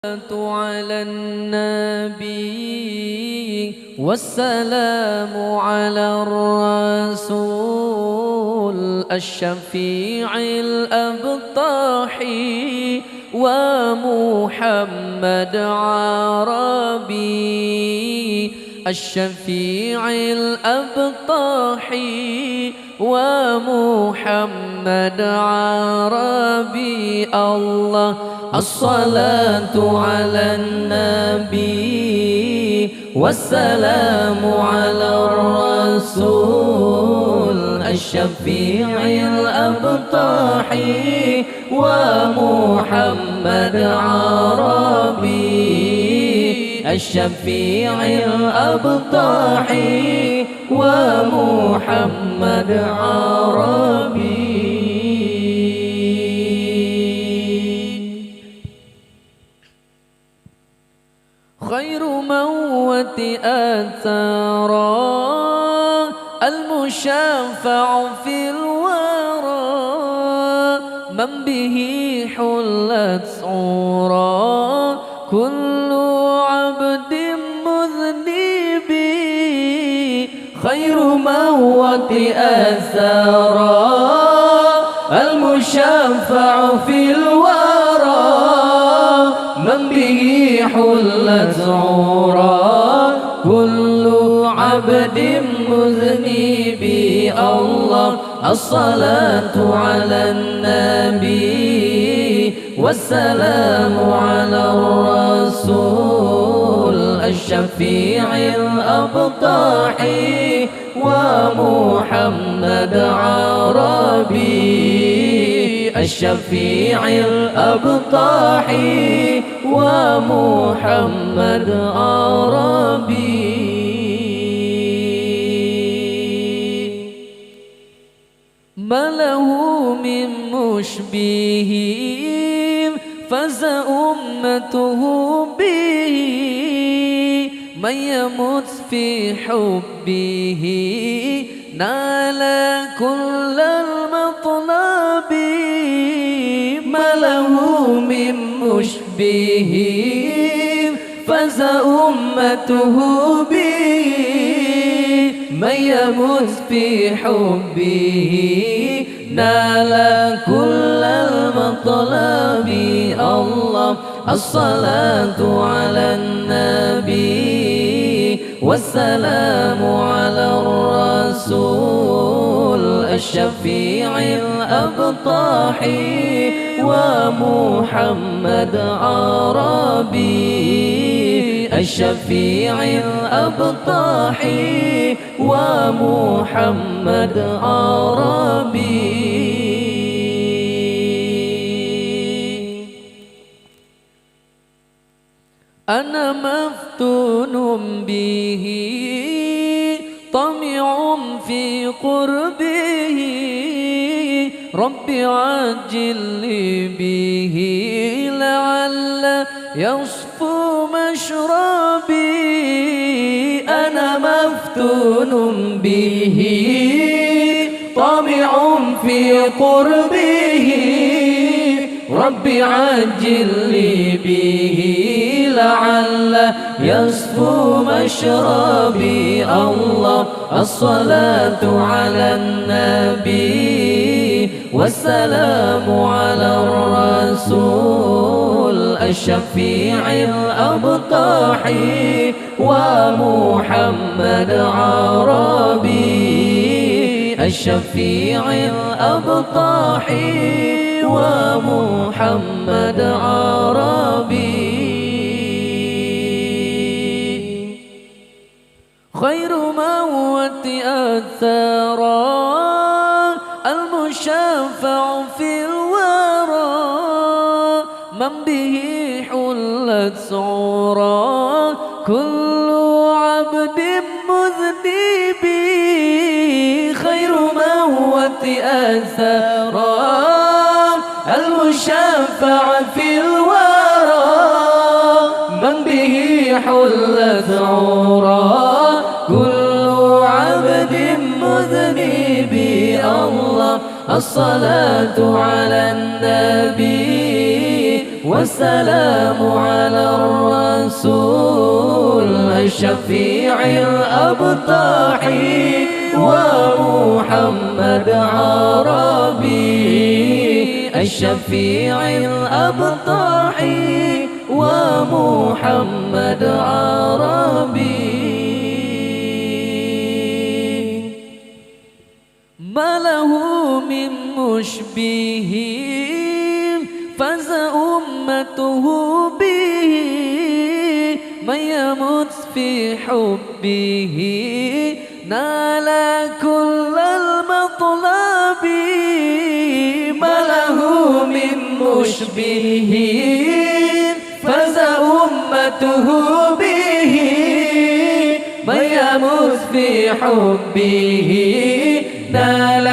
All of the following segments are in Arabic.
على النبي والسلام على الرسول الشفيع الأبطحي ومحمد عربي الشفيع الأبطحي ومحمد عربي الله الصلاة على النبي والسلام على الرسول الشفيع الأبطحي ومحمد عربي الشفيع الأبطحي ومحمد عربي خير موت أثرى المشفع في الورى من به حلت صورا كل عبد مذنب خير موت أثرى المشفع في الورى من به حلت عورا كل عبد مذنب الله الصلاة على النبي والسلام على الرسول الشفيع الأبطحي ومحمد عربي الشفيع الأبطحي ومحمد عربي ما له من مشبه فاز أمته به من يمت في حبه نال كل المطلب ما له من مشبه فاز أمته به من يمت في حبه نال كل المطلب الله الصلاة على النبي والسلام على الرسول الشفيع الأبطحي ومحمد عربي الشفيع الأبطحي ومحمد عربي أنا مفتون به طمع في قربه رب عجل لي به لعل يصفو مشربي أنا مفتون به طمع في قربه رب عجل لي به لعل يصفو مشربي الله الصلاة على النبي والسلام على الرسول الشفيع الأبطحي ومحمد عربي الشفيع الأبطحي ومحمد عربي خير موت أثرى المشفع في الورى من به حلت صورا كل عبد مذنب خير موت أثرى المشفع في الورى من به حلت عورا كل عبد مذنب الله الصلاة على النبي والسلام على الرسول الشفيع الأبطحي ومحمد عربي الشفيع الأبطحي ومحمد عربي ما له من مشبه فاز أمته به من يمت في حبه نال كل المطلب ما له من مشبه فاز أمته به من يمت في حبه نال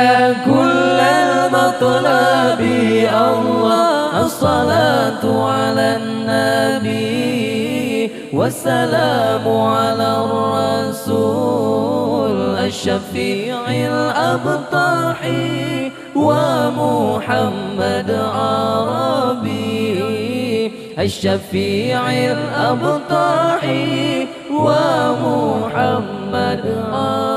كل المطلب الله الصلاة على النبي والسلام على الرسول الشفيع الأبطحي ومحمد عربي الشفيع الأبطحي ومحمد عربي